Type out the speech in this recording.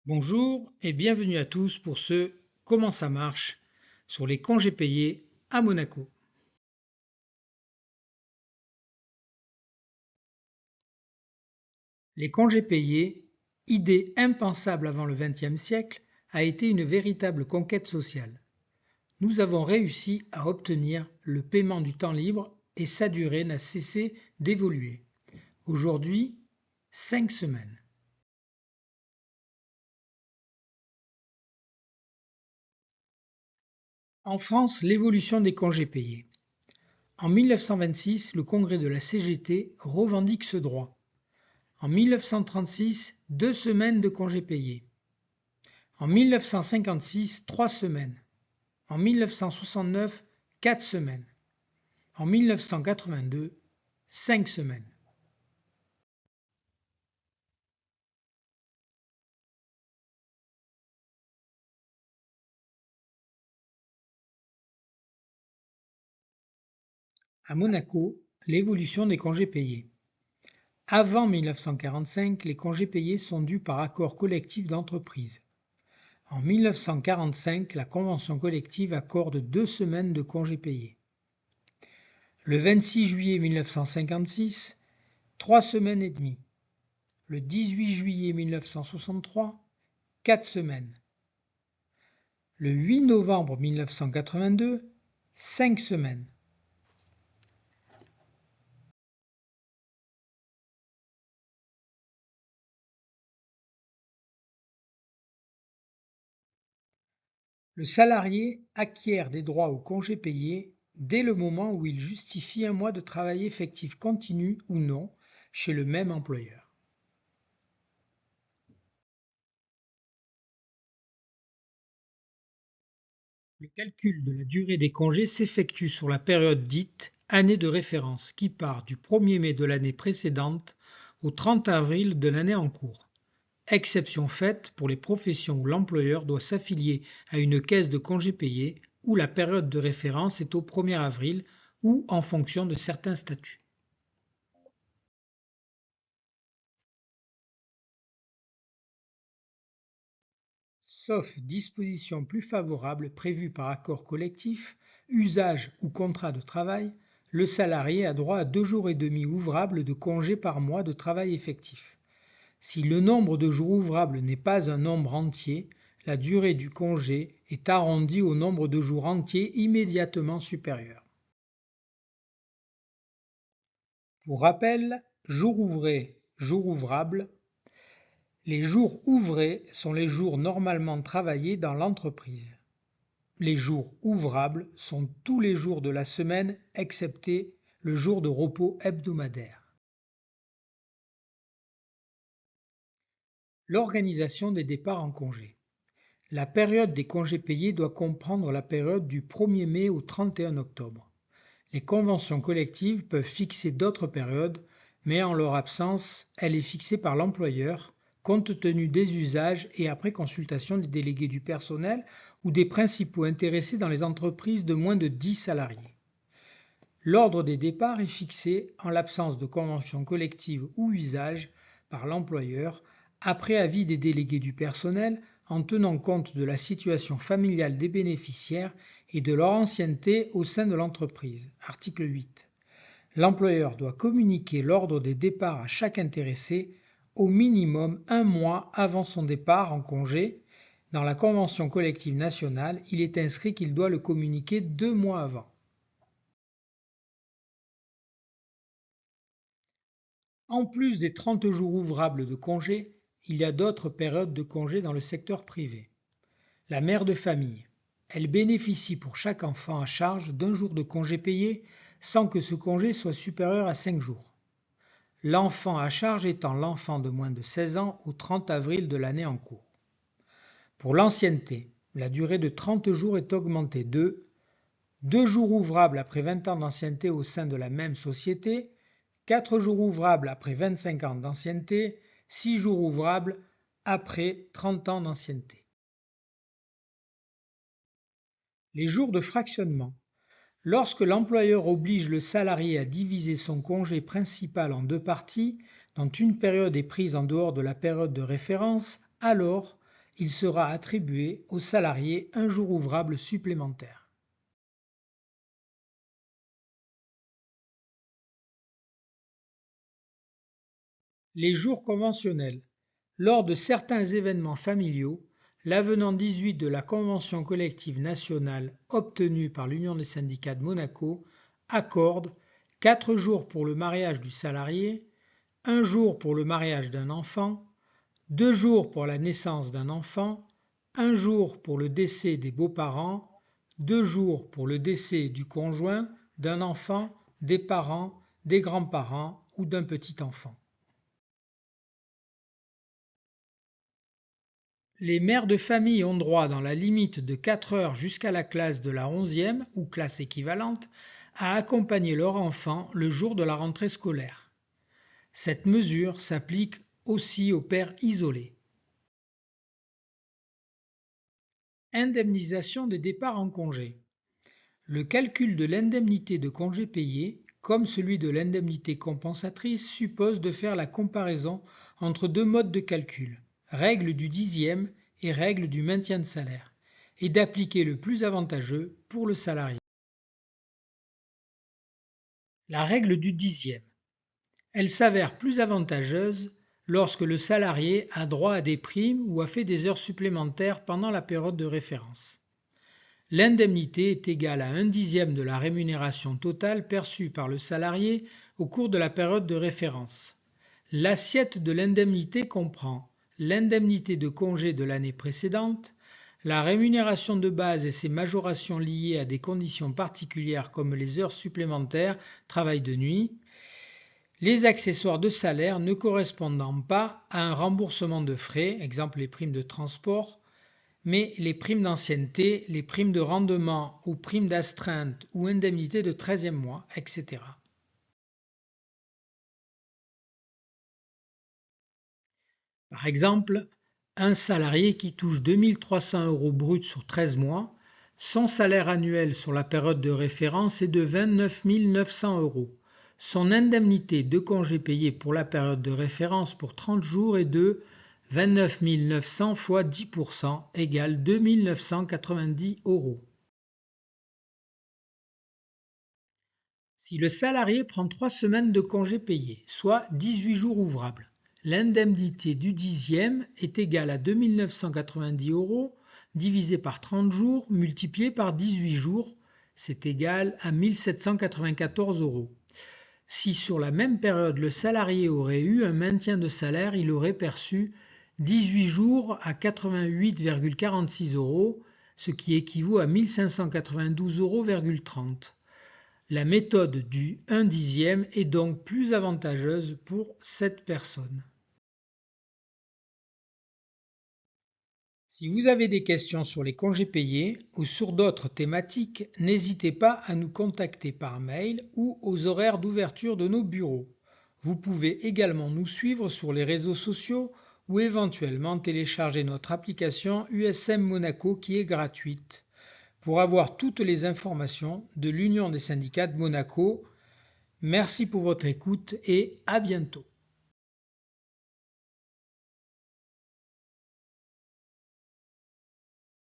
Bonjour et bienvenue à tous pour ce Comment ça marche sur les congés payés à Monaco. Les congés payés, idée impensable avant le XXe siècle, a été une véritable conquête sociale. Nous avons réussi à obtenir le paiement du temps libre et sa durée n'a cessé d'évoluer. Aujourd'hui, 5 semaines. En France, l'évolution des congés payés. En 1926, le congrès de la CGT revendique ce droit. En 1936, 2 semaines de congés payés. En 1956, 3 semaines. En 1969, 4 semaines. En 1982, 5 semaines. À Monaco, l'évolution des congés payés. Avant 1945, les congés payés sont dus par accord collectif d'entreprise. En 1945, la convention collective accorde 2 semaines de congés payés. Le 26 juillet 1956, 3 semaines et demie. Le 18 juillet 1963, 4 semaines. Le 8 novembre 1982, 5 semaines. Le salarié acquiert des droits au congé payé dès le moment où il justifie un mois de travail effectif continu ou non chez le même employeur. Le calcul de la durée des congés s'effectue sur la période dite année de référence qui part du 1er mai de l'année précédente au 30 avril de l'année en cours. Exception faite pour les professions où l'employeur doit s'affilier à une caisse de congés payés où la période de référence est au 1er avril ou en fonction de certains statuts. Sauf dispositions plus favorables prévues par accord collectif, usage ou contrat de travail, le salarié a droit à 2 jours et demi ouvrables de congé par mois de travail effectif. Si le nombre de jours ouvrables n'est pas un nombre entier, la durée du congé est arrondie au nombre de jours entiers immédiatement supérieur. Pour rappel, jour ouvré, jour ouvrable. Les jours ouvrés sont les jours normalement travaillés dans l'entreprise. Les jours ouvrables sont tous les jours de la semaine excepté le jour de repos hebdomadaire. L'organisation des départs en congé. La période des congés payés doit comprendre la période du 1er mai au 31 octobre. Les conventions collectives peuvent fixer d'autres périodes, mais en leur absence, elle est fixée par l'employeur, compte tenu des usages et après consultation des délégués du personnel ou des principaux intéressés dans les entreprises de moins de 10 salariés. L'ordre des départs est fixé, en l'absence de convention collective ou usage, par l'employeur, après avis des délégués du personnel, en tenant compte de la situation familiale des bénéficiaires et de leur ancienneté au sein de l'entreprise. Article 8. L'employeur doit communiquer l'ordre des départs à chaque intéressé au minimum 1 mois avant son départ en congé. Dans la convention collective nationale, il est inscrit qu'il doit le communiquer 2 mois avant. En plus des 30 jours ouvrables de congé, il y a d'autres périodes de congé dans le secteur privé. La mère de famille. Elle bénéficie pour chaque enfant à charge d'1 jour de congé payé sans que ce congé soit supérieur à 5 jours. L'enfant à charge étant l'enfant de moins de 16 ans au 30 avril de l'année en cours. Pour l'ancienneté, la durée de 30 jours est augmentée de 2 jours ouvrables après 20 ans d'ancienneté au sein de la même société, 4 jours ouvrables après 25 ans d'ancienneté, 6 jours ouvrables après 30 ans d'ancienneté. Les jours de fractionnement. Lorsque l'employeur oblige le salarié à diviser son congé principal en 2 parties, dont une période est prise en dehors de la période de référence, alors il sera attribué au salarié un jour ouvrable supplémentaire. Les jours conventionnels. Lors de certains événements familiaux, l'avenant 18 de la Convention collective nationale obtenue par l'Union des syndicats de Monaco accorde 4 jours pour le mariage du salarié, 1 jour pour le mariage d'un enfant, 2 jours pour la naissance d'un enfant, 1 jour pour le décès des beaux-parents, 2 jours pour le décès du conjoint, d'un enfant, des parents, des grands-parents ou d'un petit enfant. Les mères de famille ont droit, dans la limite de 4 heures jusqu'à la classe de la 11e ou classe équivalente, à accompagner leur enfant le jour de la rentrée scolaire. Cette mesure s'applique aussi aux pères isolés. Indemnisation des départs en congé. Le calcul de l'indemnité de congé payé, comme celui de l'indemnité compensatrice, suppose de faire la comparaison entre 2 modes de calcul, règle du dixième et règle du maintien de salaire, et d'appliquer le plus avantageux pour le salarié. La règle du dixième. Elle s'avère plus avantageuse lorsque le salarié a droit à des primes ou a fait des heures supplémentaires pendant la période de référence. L'indemnité est égale à 1/10 de la rémunération totale perçue par le salarié au cours de la période de référence. L'assiette de l'indemnité comprend l'indemnité de congé de l'année précédente, la rémunération de base et ses majorations liées à des conditions particulières comme les heures supplémentaires, travail de nuit, les accessoires de salaire ne correspondant pas à un remboursement de frais, exemple les primes de transport, mais les primes d'ancienneté, les primes de rendement ou primes d'astreinte ou indemnités de 13e mois, etc. Par exemple, un salarié qui touche 2 300 € bruts sur 13 mois, son salaire annuel sur la période de référence est de 29 900 €. Son indemnité de congé payé pour la période de référence pour 30 jours est de 29 900 fois 10% égale 2 990 €. Si le salarié prend 3 semaines de congé payé, soit 18 jours ouvrables, l'indemnité du dixième est égale à 2 990 € divisé par 30 jours multiplié par 18 jours, c'est égal à 1 794 €. Si sur la même période le salarié aurait eu un maintien de salaire, il aurait perçu 18 jours à 88,46 €, ce qui équivaut à 1 592,30 €. La méthode du 1/10 est donc plus avantageuse pour cette personne. Si vous avez des questions sur les congés payés ou sur d'autres thématiques, n'hésitez pas à nous contacter par mail ou aux horaires d'ouverture de nos bureaux. Vous pouvez également nous suivre sur les réseaux sociaux ou éventuellement télécharger notre application USM Monaco qui est gratuite. Pour avoir toutes les informations de l'Union des syndicats de Monaco, merci pour votre écoute et à bientôt.